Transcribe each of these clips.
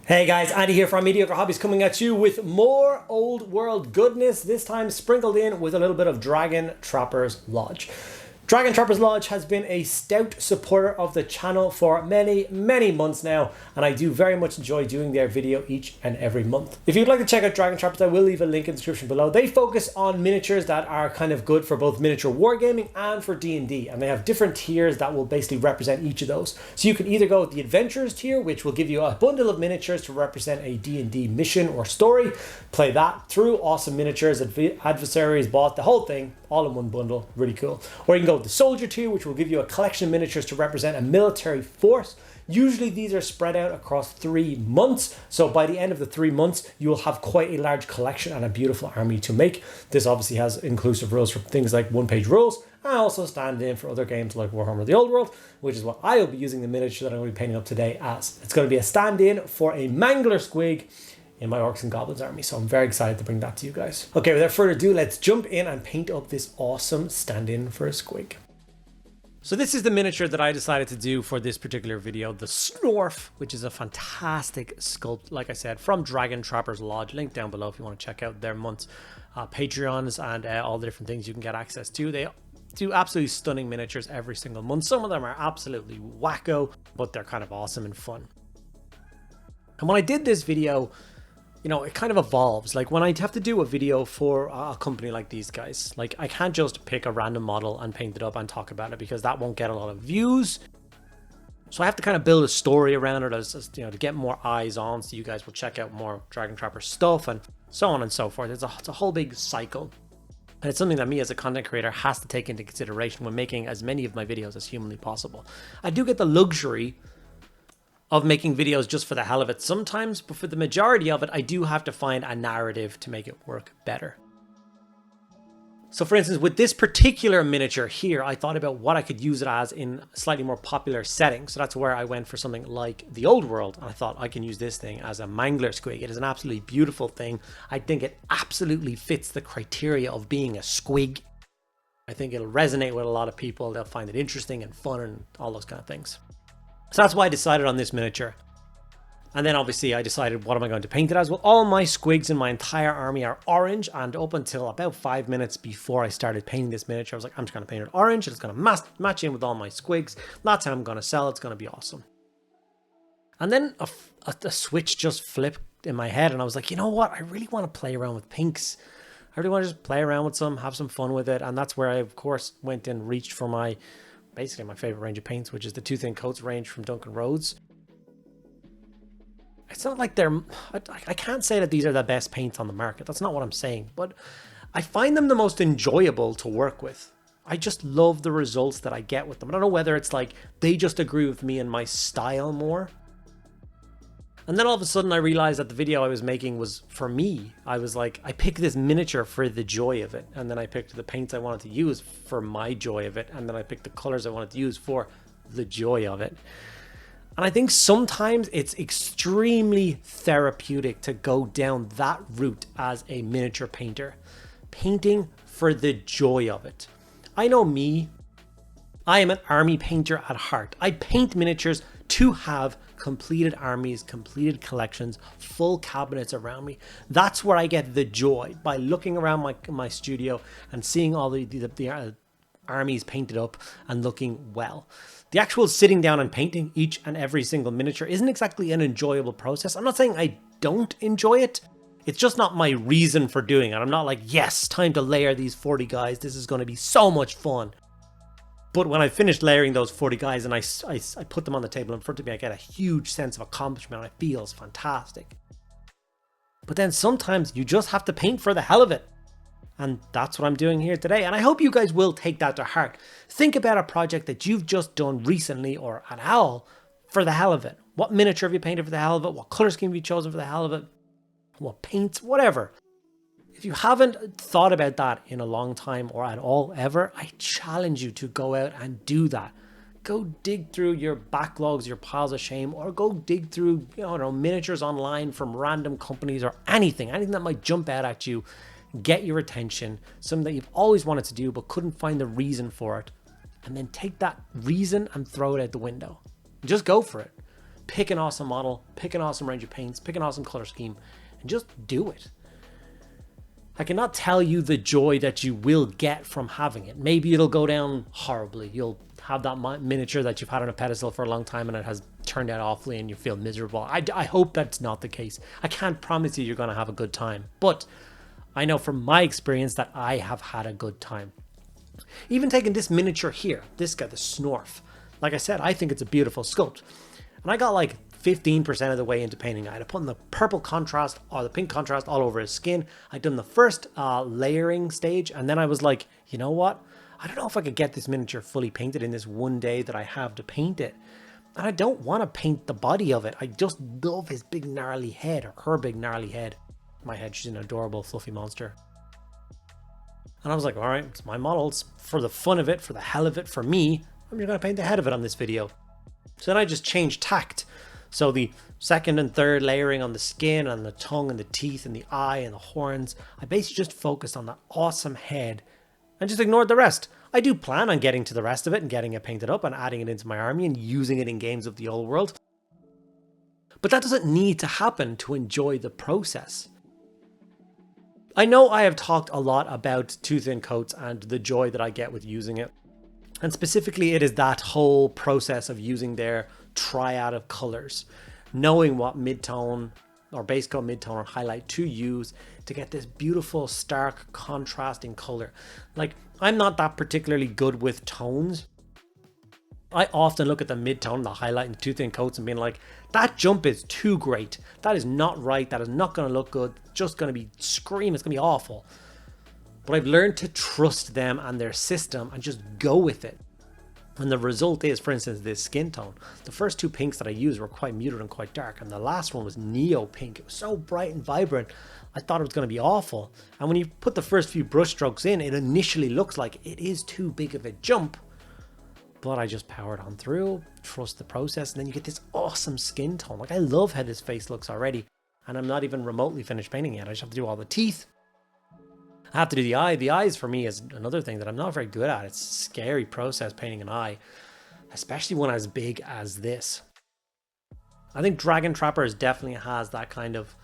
Hey guys, Andy here from Mediocre Hobbies coming at you with more old world goodness, this time sprinkled in with a little bit of Dragon Trappers Lodge. Dragon Trappers Lodge has been a stout supporter of the channel for many months now, and I do very much enjoy doing their video each and every month. If you'd like to check out Dragon Trappers, I will leave a link in the description below. They focus on miniatures that are kind of good for both miniature wargaming and for D&D, and they have different tiers that will basically represent each of those. So you can either go with the Adventurers tier, which will give you a bundle of miniatures to represent a D&D mission or story, play that through, awesome miniatures, adversaries, boss, the whole thing, all in one bundle, really cool. Or you can go with the Soldier tier, which will give you a collection of miniatures to represent a military force. Usually these are spread out across 3 months, so by the end of the 3 months you will have quite a large collection and a beautiful army to make. This obviously has inclusive rules for things like one-page rules, and also stand in for other games like Warhammer the Old World, which is what I will be using the miniature that I'm going to be painting up today as. It's going to be a stand-in for a Mangler Squig in my Orcs and Goblins army, so I'm very excited to bring that to you guys. Okay, without further ado, let's jump in and paint up this awesome stand-in for a Squig. So this is the miniature that I decided to do for this particular video, the Snorf, which is a fantastic sculpt, like I said, from Dragon Trappers Lodge. Link down below if you want to check out their month's Patreons and all the different things you can get access to. They do absolutely stunning miniatures every single month. Some of them are absolutely wacko, but they're kind of awesome and fun. And when I did this video, you know, it kind of evolves. Like when I have to do a video for a company like these guys, like I can't just pick a random model and paint it up and talk about it because that won't get a lot of views. So I have to kind of build a story around it as you know, to get more eyes on, so you guys will check out more Dragon Trapper stuff and so on and so forth. It's a whole big cycle. And it's something that me as a content creator has to take into consideration when making as many of my videos as humanly possible. I do get the luxury of making videos just for the hell of it sometimes, but for the majority of it, I do have to find a narrative to make it work better. So for instance, with this particular miniature here, I thought about what I could use it as in slightly more popular settings. So that's where I went for something like the Old World. And I thought I can use this thing as a Mangler Squig. It is an absolutely beautiful thing. I think it absolutely fits the criteria of being a squig. I think it'll resonate with a lot of people. They'll find it interesting and fun and all those kind of things. So that's why I decided on this miniature. And then obviously I decided, what am I going to paint it as? Well, all my squigs in my entire army are orange, and up until about 5 minutes before I started painting this miniature, I was like, I'm just going to paint it orange, and it's going to match in with all my squigs. That's how I'm going to sell it. It's going to be awesome. And then a switch just flipped in my head, and I was like, you know what? I really want to play around with pinks. I really want to just play around with some, have some fun with it. And that's where I, of course, went and reached for basically my favorite range of paints, which is the Two Thin Coats range from Duncan Rhodes. It's not like I can't say that these are the best paints on the market. That's not what I'm saying, but I find them the most enjoyable to work with. I just love the results that I get with them. I don't know whether it's like they just agree with me and my style more. And then all of a sudden I realized that the video I was making was for me. I was like, I picked this miniature for the joy of it. And then I picked the paints I wanted to use for my joy of it. And then I picked the colors I wanted to use for the joy of it. And I think sometimes it's extremely therapeutic to go down that route as a miniature painter. Painting for the joy of it. I know me. I am an army painter at heart. I paint miniatures to have completed armies, completed collections, full cabinets around me. That's where I get the joy, by looking around my studio and seeing all the armies painted up and looking well. The actual sitting down and painting each and every single miniature isn't exactly an enjoyable process. I'm not saying I don't enjoy it. It's just not my reason for doing it. I'm not like, yes, time to layer these 40 guys. This is going to be so much fun. But when I finished layering those 40 guys and I put them on the table in front of me, I get a huge sense of accomplishment. And it feels fantastic. But then sometimes you just have to paint for the hell of it. And that's what I'm doing here today. And I hope you guys will take that to heart. Think about a project that you've just done recently or at all for the hell of it. What miniature have you painted for the hell of it? What color scheme have you chosen for the hell of it? What paints? Whatever. If you haven't thought about that in a long time or at all ever, I challenge you to go out and do that. Go dig through your backlogs, your piles of shame, or go dig through, miniatures online from random companies or anything that might jump out at you, get your attention, something that you've always wanted to do but couldn't find the reason for it, and then take that reason and throw it out the window. Just go for it. pick an awesome model, pick an awesome range of paints, pick an awesome color scheme, and just do it. I cannot tell you the joy that you will get from having it. Maybe it'll go down horribly. You'll have that miniature that you've had on a pedestal for a long time and it has turned out awfully and you feel miserable. I hope that's not the case. I can't promise you're going to have a good time, but I know from my experience that I have had a good time. Even taking this miniature here, this guy, the Snorf. Like I said, I think it's a beautiful sculpt. And I got like 15% of the way into painting. I had to put in the purple contrast or the pink contrast all over his skin. I'd done the first layering stage, and then I was like, you know what? I don't know if I could get this miniature fully painted in this one day that I have to paint it. And I don't want to paint the body of it. I just love his big gnarly head, or her big gnarly head. My head, she's an adorable fluffy monster. And I was like, all right, it's my model. It's for the fun of it, for the hell of it, for me. I'm just going to paint the head of it on this video. So then I just changed tact. So the second and third layering on the skin and the tongue and the teeth and the eye and the horns, I basically just focused on that awesome head and just ignored the rest. I do plan on getting to the rest of it and getting it painted up and adding it into my army and using it in games of the old world. But that doesn't need to happen to enjoy the process. I know I have talked a lot about Too Thin Coats and the joy that I get with using it. And specifically, it is that whole process of using their triad of colors, knowing what mid-tone or base coat, mid-tone, or highlight to use to get this beautiful, stark, contrasting color. Like, I'm not that particularly good with tones. I often look at the mid-tone, the highlight, and Too Thin Coats and being like, that jump is too great. That is not right. That is not going to look good. It's just going to be scream. It's going to be awful. But I've learned to trust them and their system and just go with it. And the result is, for instance, this skin tone. The first two pinks that I used were quite muted and quite dark. And the last one was neo pink. It was so bright and vibrant. I thought it was going to be awful. And when you put the first few brush strokes in, it initially looks like it is too big of a jump. But I just powered on through, trust the process, and then you get this awesome skin tone. Like, I love how this face looks already. And I'm not even remotely finished painting yet. I just have to do all the teeth. I have to do the eye. The eyes for me is another thing that I'm not very good at. It's a scary process painting an eye, especially one as big as this. I think Dragon Trappers definitely has that kind of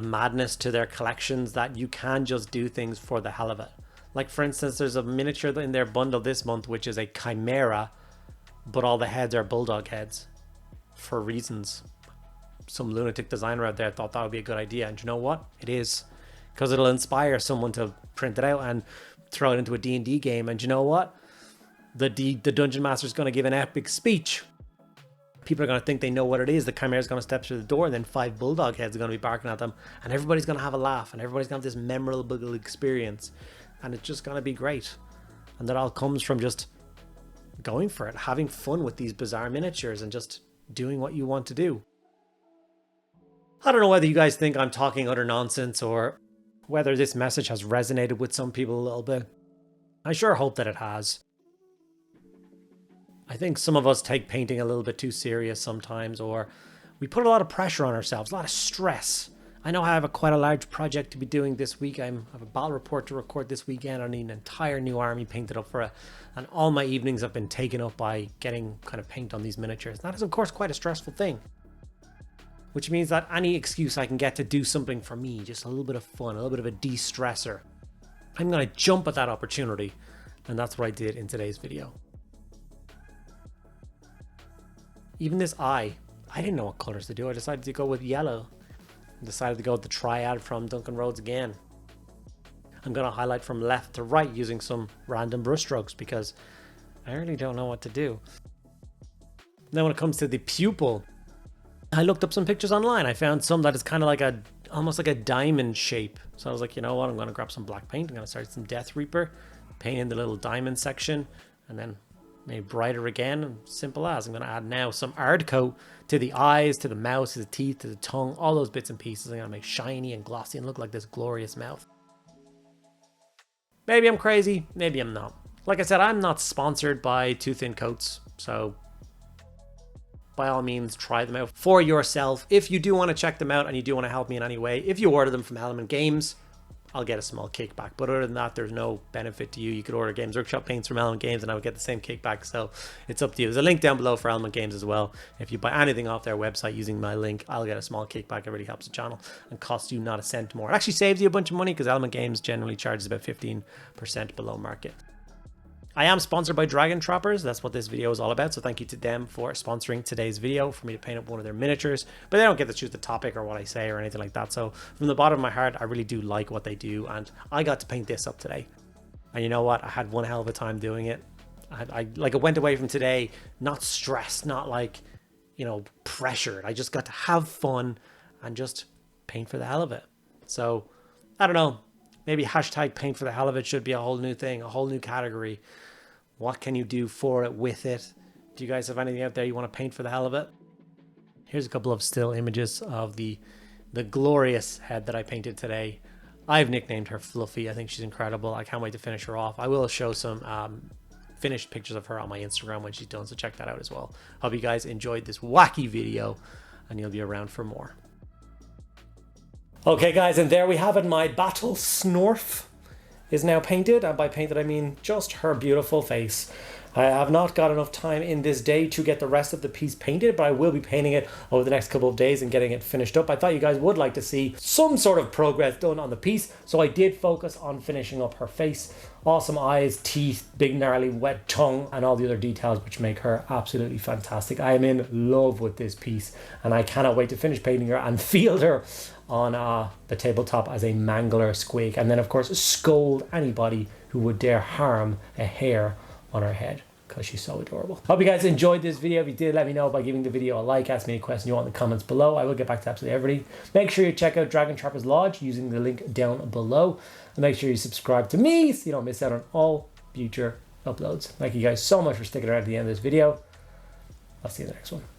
madness to their collections that you can just do things for the hell of it. Like, for instance, there's a miniature in their bundle this month, which is a chimera, but all the heads are bulldog heads for reasons. Some lunatic designer out there thought that would be a good idea. And you know what? It is. Because it'll inspire someone to print it out and throw it into a D&D game. And you know what? The Dungeon Master is going to give an epic speech. People are going to think they know what it is. The Chimera is going to step through the door, and then 5 bulldog heads are going to be barking at them. And everybody's going to have a laugh. And everybody's going to have this memorable experience. And it's just going to be great. And that all comes from just going for it. Having fun with these bizarre miniatures and just doing what you want to do. I don't know whether you guys think I'm talking utter nonsense or whether this message has resonated with some people a little bit. I sure hope that it has. I think some of us take painting a little bit too serious sometimes, or we put a lot of pressure on ourselves, a lot of stress. I know I have quite a large project to be doing this week. I have a battle report to record this weekend. I need an entire new army painted up for it. And all my evenings have been taken up by getting kind of paint on these miniatures. That is, of course, quite a stressful thing. Which means that any excuse I can get to do something for me, just a little bit of fun, a little bit of a de-stressor, I'm going to jump at that opportunity. And that's what I did in today's video. Even this eye, I didn't know what colors to do. I decided to go with yellow. I decided to go with the triad from Duncan Rhodes again. I'm going to highlight from left to right using some random brush strokes because I really don't know what to do. Now when it comes to the pupil, I looked up some pictures online. I found some that is kind of like almost like a diamond shape. So I was like, you know what? I'm going to grab some black paint. I'm going to start some Death Reaper, paint in the little diamond section, and then maybe brighter again. Simple as. I'm going to add now some ard coat to the eyes, to the mouth, to the teeth, to the tongue, all those bits and pieces. I'm going to make shiny and glossy and look like this glorious mouth. Maybe I'm crazy. Maybe I'm not. Like I said, I'm not sponsored by Too Thin Coats, so by all means, try them out for yourself. If you do want to check them out and you do want to help me in any way, if you order them from Element Games, I'll get a small kickback. But other than that, there's no benefit to you. You could order Games Workshop paints from Element Games and I would get the same kickback. So it's up to you. There's a link down below for Element Games as well. If you buy anything off their website using my link, I'll get a small kickback. It really helps the channel and costs you not a cent more. It actually saves you a bunch of money because Element Games generally charges about 15% below market. I am sponsored by Dragon Trappers. That's what this video is all about. So thank you to them for sponsoring today's video for me to paint up one of their miniatures. But they don't get to choose the topic or what I say or anything like that. So from the bottom of my heart, I really do like what they do. And I got to paint this up today. And you know what? I had one hell of a time doing it. I went away from today not stressed, not like, you know, pressured. I just got to have fun and just paint for the hell of it. So I don't know. Maybe hashtag paint for the hell of it should be a whole new thing, a whole new category. What can you do for it, with it? Do you guys have anything out there you want to paint for the hell of it? Here's a couple of still images of the glorious head that I painted today. I've nicknamed her Fluffy. I think she's incredible. I can't wait to finish her off. I will show some finished pictures of her on my Instagram when she's done, so check that out as well. Hope you guys enjoyed this wacky video and you'll be around for more. Okay guys, and there we have it. My battle Snorf is now painted, and by painted I mean just her beautiful face. I have not got enough time in this day to get the rest of the piece painted, but I will be painting it over the next couple of days and getting it finished up. I thought you guys would like to see some sort of progress done on the piece, so I did focus on finishing up her face. Awesome eyes, teeth, big gnarly wet tongue, and all the other details which make her absolutely fantastic. I am in love with this piece, and I cannot wait to finish painting her and field her on the tabletop as a mangler squeak, and then of course scold anybody who would dare harm a hair on her head, because she's so adorable. Hope you guys enjoyed this video. If you did, let me know by giving the video a like. Ask me any question you want in the comments below. I will get back to absolutely everybody. Make sure you check out Dragon Trappers Lodge using the link down below, and make sure you subscribe to me so you don't miss out on all future uploads. Thank you guys so much for sticking around to the end of this video. I'll see you in the next one.